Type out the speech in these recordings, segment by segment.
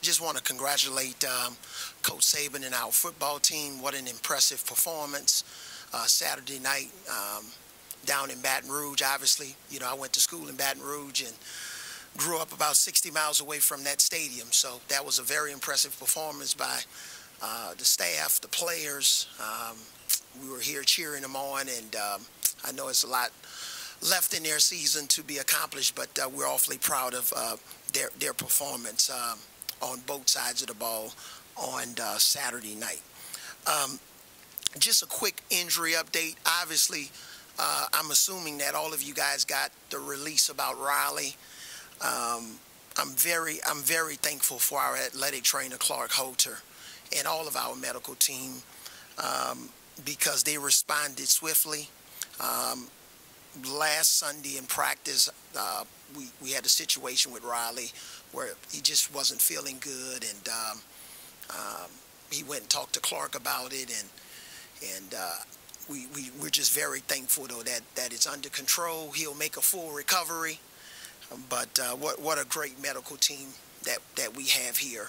just want to congratulate Coach Saban and our football team. What an impressive performance Saturday night down in Baton Rouge. Obviously, you know, I went to school in Baton Rouge and grew up about 60 miles away from that stadium. So that was a very impressive performance by the staff, the players. We were here cheering them on, and I know it's a lot left in their season to be accomplished, but we're awfully proud of their performance on both sides of the ball on Saturday night. Just a quick injury update. Obviously, I'm assuming that all of you guys got the release about Riley. I'm very thankful for our athletic trainer, Clark Holter, and all of our medical team because they responded swiftly. Last Sunday in practice, we had a situation with Riley where he just wasn't feeling good, and he went and talked to Clark about it, and we're just very thankful though that it's under control. He'll make a full recovery, but what a great medical team that we have here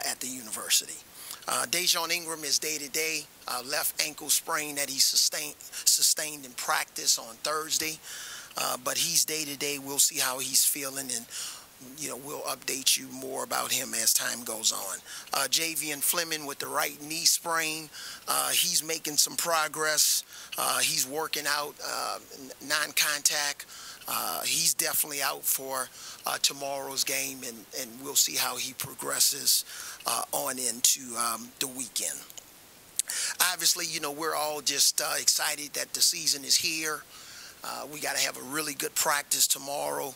at the university. Dejon Ingram is day-to-day, left ankle sprain that he sustained in practice on Thursday, but he's day-to-day. We'll see how he's feeling, and you know, we'll update you more about him as time goes on. Javian Fleming with the right knee sprain, he's making some progress. He's working out non-contact. He's definitely out for tomorrow's game, and we'll see how he progresses on into the weekend. Obviously, you know, we're all just excited that the season is here. We got to have a really good practice tomorrow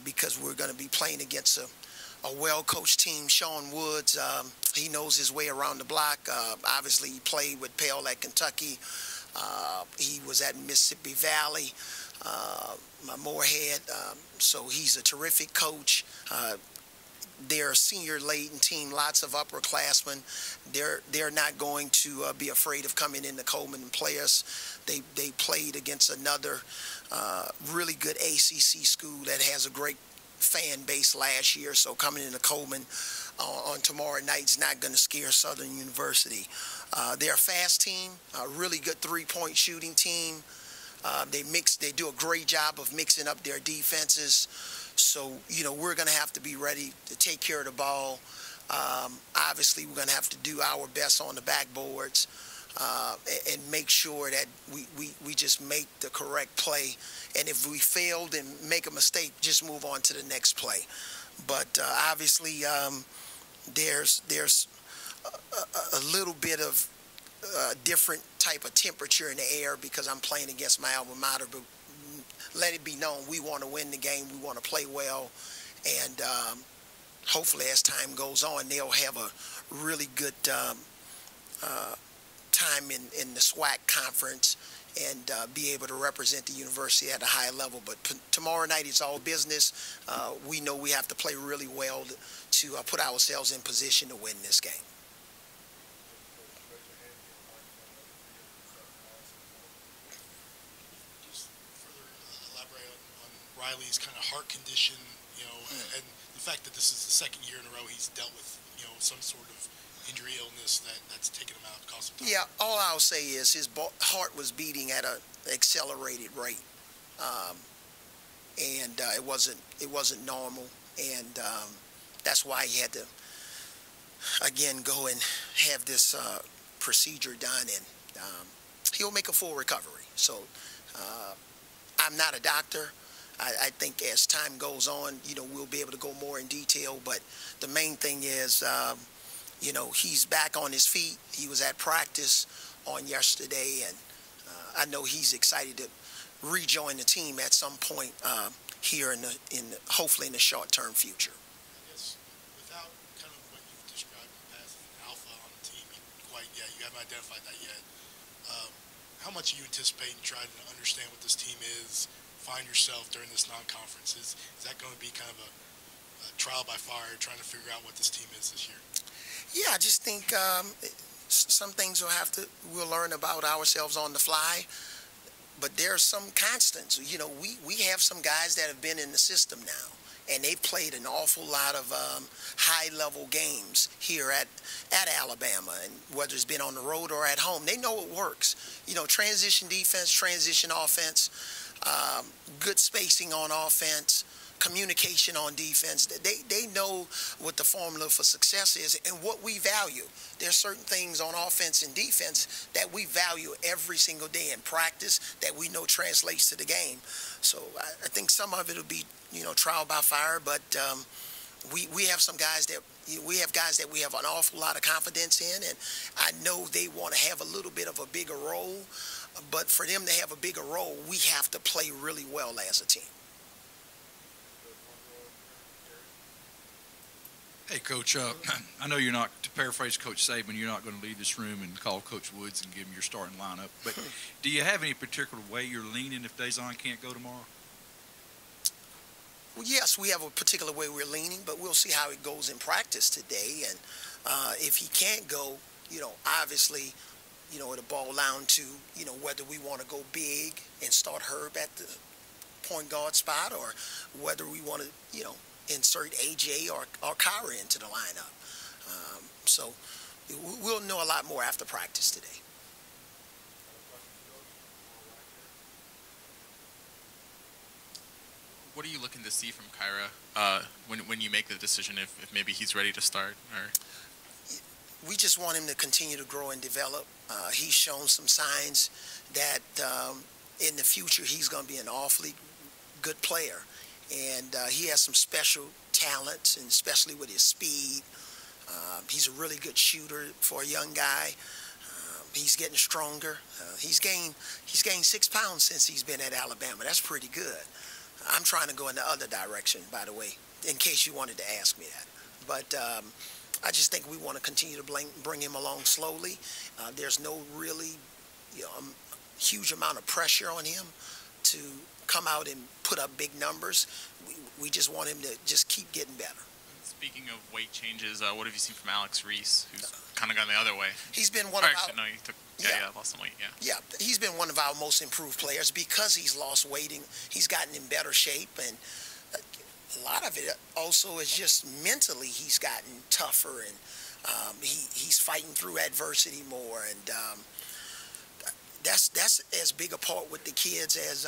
because we're going to be playing against a well-coached team. Sean Woods, he knows his way around the block. Obviously, he played with Pale at Kentucky. He was at Mississippi Valley, Moorhead, so he's a terrific coach. They're a senior-laden team, lots of upperclassmen. They're not going to be afraid of coming into Coleman and play us. They played against another really good ACC school that has a great fan base last year, so coming into Coleman on tomorrow night's not going to scare Southern University. They're a fast team, a really good three-point shooting team. They do a great job of mixing up their defenses. So, you know, we're going to have to be ready to take care of the ball. Obviously, we're going to have to do our best on the backboards and make sure that we just make the correct play. And if we fail and make a mistake, just move on to the next play. But obviously, there's a little bit of different type of temperature in the air because I'm playing against my alma mater, but let it be known we want to win the game, we want to play well, and hopefully as time goes on they'll have a really good time in the SWAC conference and be able to represent the university at a high level. But tomorrow night it's all business. We know we have to play really well to put ourselves in position to win this game. Riley's kind of heart condition, you know, and the fact that this is the second year in a row he's dealt with, you know, some sort of injury illness that's taken him out, cost him time. Yeah, all I'll say is his heart was beating at an accelerated rate, and it wasn't normal, and that's why he had to again go and have this procedure done, and he'll make a full recovery. So I'm not a doctor. I think as time goes on, you know, we'll be able to go more in detail. But the main thing is, you know, he's back on his feet. He was at practice on yesterday, and I know he's excited to rejoin the team at some point here hopefully in the short-term future. I guess without kind of what you've described in the past as an alpha on the team, you haven't identified that yet. How much are you anticipating trying to understand what this team is? Find yourself during this non-conference? Is that going to be kind of a trial by fire, trying to figure out what this team is this year? Yeah, I just think some things we'll learn about ourselves on the fly, but there are some constants. You know, we have some guys that have been in the system now. and they've played an awful lot of high-level games here at Alabama, and whether it's been on the road or at home, they know it works. You know, transition defense, transition offense, good spacing on offense, communication on defense. They know what the formula for success is and what we value. There's certain things on offense and defense that we value every single day in practice that we know translates to the game. So I think some of it will be, you know, trial by fire, but we have some guys that we have an awful lot of confidence in, and I know they want to have a little bit of a bigger role, but for them to have a bigger role, we have to play really well as a team. Hey, Coach, I know you're not, to paraphrase Coach Saban, you're not going to leave this room and call Coach Woods and give him your starting lineup. But do you have any particular way you're leaning if Dazon can't go tomorrow? Well, yes, we have a particular way we're leaning, but we'll see how it goes in practice today. And if he can't go, you know, obviously, you know, it'll boil down to, you know, whether we want to go big and start Herb at the point guard spot, or whether we want to, you know, insert AJ or Kyra into the lineup. So we'll know a lot more after practice today. What are you looking to see from Kyra when you make the decision if maybe he's ready to start? Or we just want him to continue to grow and develop. He's shown some signs that in the future he's going to be an awfully good player. And he has some special talents, and especially with his speed. He's a really good shooter for a young guy. He's getting stronger. He's gained 6 pounds since he's been at Alabama. That's pretty good. I'm trying to go in the other direction, by the way, in case you wanted to ask me that. But I just think we want to continue to bring him along slowly. There's no really, you know, huge amount of pressure on him to come out and put up big numbers. We just want him to just keep getting better. Speaking of weight changes, what have you seen from Alex Reese, who's kind of gone the other way? He's been one no, he took, lost some weight, Yeah, he's been one of our most improved players because he's lost weight. He's gotten in better shape, and a lot of it also is just mentally he's gotten tougher, and he's fighting through adversity more, and that's as big a part with the kids as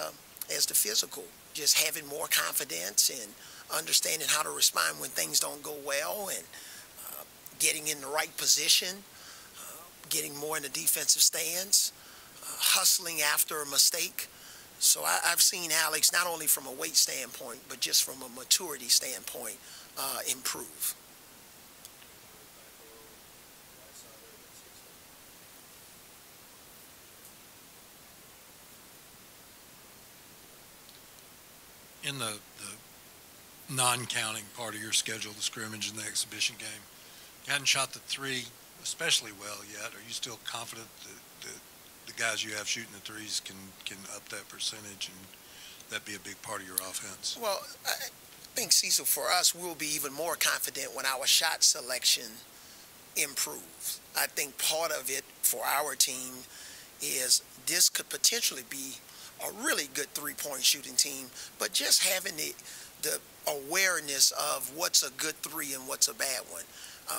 the physical, just having more confidence and understanding how to respond when things don't go well, and getting in the right position, getting more in the defensive stance, hustling after a mistake. So I've seen Alex, not only from a weight standpoint, but just from a maturity standpoint, improve. In the non-counting part of your schedule, the scrimmage and the exhibition game, you hadn't shot the three especially well yet. Are you still confident that the guys you have shooting the threes can up that percentage and that be a big part of your offense? Well, I think, Cecil, for us, we'll be even more confident when our shot selection improves. I think part of it for our team is this could potentially be a really good three-point shooting team, but just having the awareness of what's a good three and what's a bad one.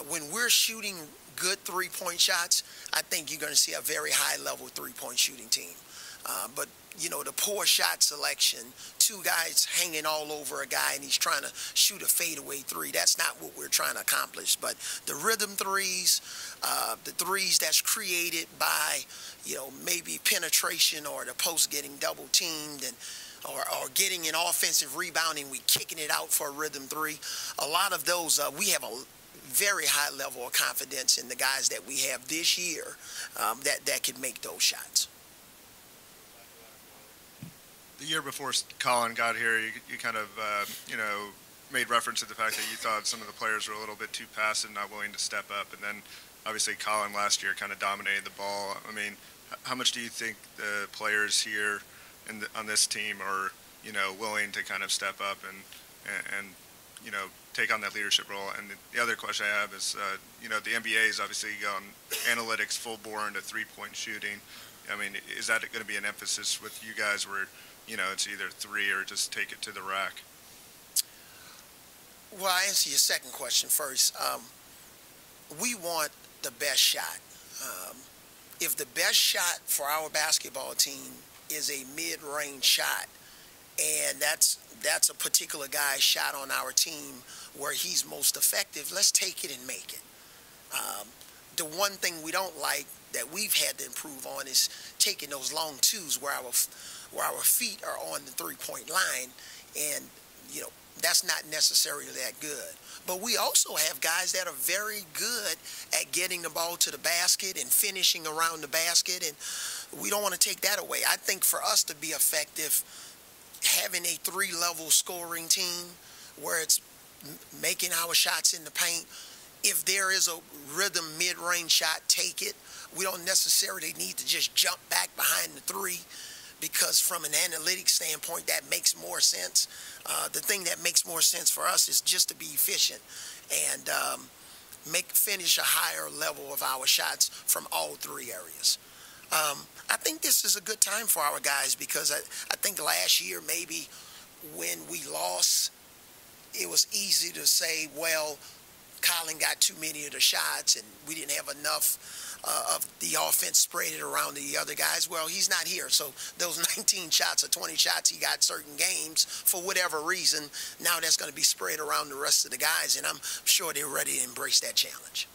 When we're shooting good three-point shots, I think you're going to see a very high-level three-point shooting team. But, you know, the poor shot selection, two guys hanging all over a guy and he's trying to shoot a fadeaway three, that's not what we're trying to accomplish. But the rhythm threes, the threes that's created by, you know, maybe penetration or the post getting double-teamed, and or getting an offensive rebounding, we kicking it out for a rhythm three. A lot of those, we have a very high level of confidence in the guys that we have this year that can make those shots. The year before Colin got here, you kind of, you know, made reference to the fact that you thought some of the players were a little bit too passive, not willing to step up. And then, obviously, Colin last year kind of dominated the ball. I mean, how much do you think the players here on this team are, you know, willing to kind of step up and you know, take on that leadership role? And the other question I have is, you know, the NBA is obviously gone analytics full bore into three-point shooting. I mean, is that going to be an emphasis with you guys where, you know, it's either three or just take it to the rack? Well, I'll answer your second question first. We want the best shot. Um, if the best shot for our basketball team is a mid-range shot, and that's a particular guy's shot on our team where he's most effective, let's take it and make it. Um, the one thing we don't like that we've had to improve on is taking those long twos where our feet are on the three-point line, and you know that's not necessarily that good. But we also have guys that are very good at getting the ball to the basket and finishing around the basket, and we don't want to take that away. I think for us to be effective, having a three-level scoring team where it's making our shots in the paint, if there is a rhythm mid-range shot, take it. We don't necessarily need to just jump back behind the three, because from an analytics standpoint, that makes more sense. The thing that makes more sense for us is just to be efficient and finish a higher level of our shots from all three areas. I think this is a good time for our guys, because I think last year maybe when we lost, it was easy to say, well, Colin got too many of the shots and we didn't have enough of the offense spread it around to the other guys. Well, he's not here, so those 19 shots or 20 shots he got certain games, for whatever reason, now that's going to be spread around the rest of the guys, and I'm sure they're ready to embrace that challenge.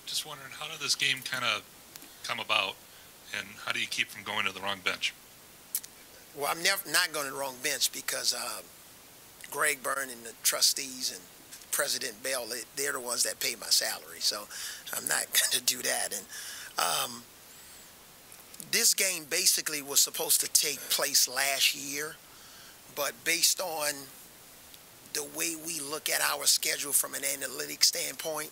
Just wondering, how did this game kind of come about, and how do you keep from going to the wrong bench? Well, I'm never not going to the wrong bench, because Greg Byrne and the trustees and President Bell, they're the ones that pay my salary, so I'm not going to do that. And this game basically was supposed to take place last year, but based on the way we look at our schedule from an analytics standpoint,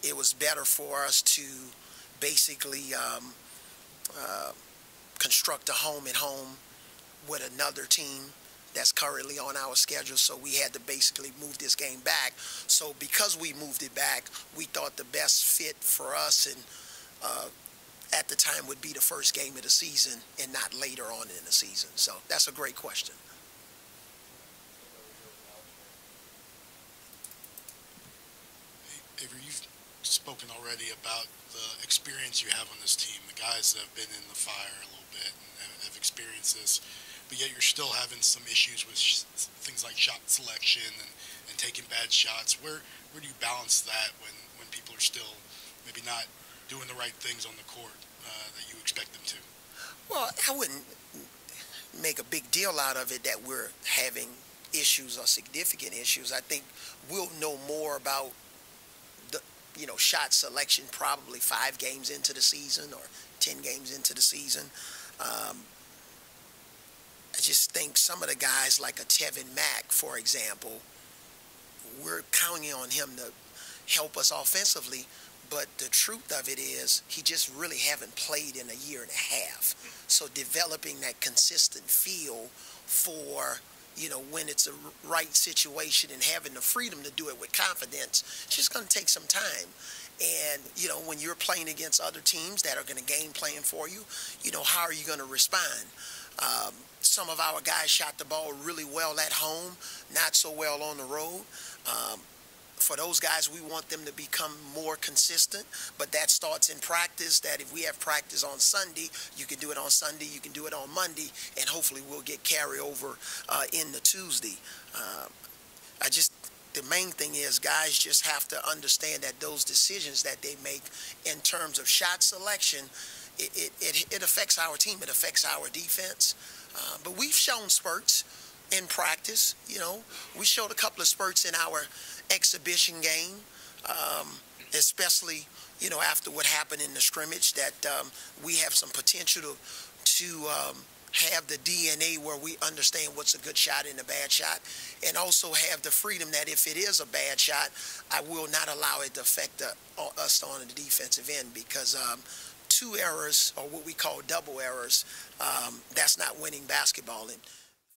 it was better for us to basically construct a home and home with another team that's currently on our schedule, so we had to basically move this game back. So because we moved it back, we thought the best fit for us and at the time would be the first game of the season and not later on in the season. So that's a great question. Avery, you've spoken already about the experience you have on this team, the guys that have been in the fire a little bit and have experienced this, but yet you're still having some issues with things like shot selection and taking bad shots. Where do you balance that when people are still maybe not doing the right things on the court that you expect them to? Well, I wouldn't make a big deal out of it that we're having issues or significant issues. I think we'll know more about the shot selection probably 5 games into the season or 10 games into the season. I just think some of the guys like a Tevin Mack, for example, we're counting on him to help us offensively, but the truth of it is he just really haven't played in a year and a half. So developing that consistent feel for when it's a right situation and having the freedom to do it with confidence, it's just going to take some time. And, when you're playing against other teams that are going to game plan for you, how are you going to respond? Some of our guys shot the ball really well at home, not so well on the road. For those guys, we want them to become more consistent, but that starts in practice, that if we have practice on Sunday, you can do it on Sunday, you can do it on Monday, and hopefully we'll get carryover into Tuesday. The main thing is guys just have to understand that those decisions that they make in terms of shot selection, it affects our team, it affects our defense. But we've shown spurts in practice. We showed a couple of spurts in our exhibition game, especially after what happened in the scrimmage, that we have some potential to have the DNA where we understand what's a good shot and a bad shot, and also have the freedom that if it is a bad shot, I will not allow it to affect us on the defensive end, because 2 errors, or what we call double errors, that's not winning basketball. And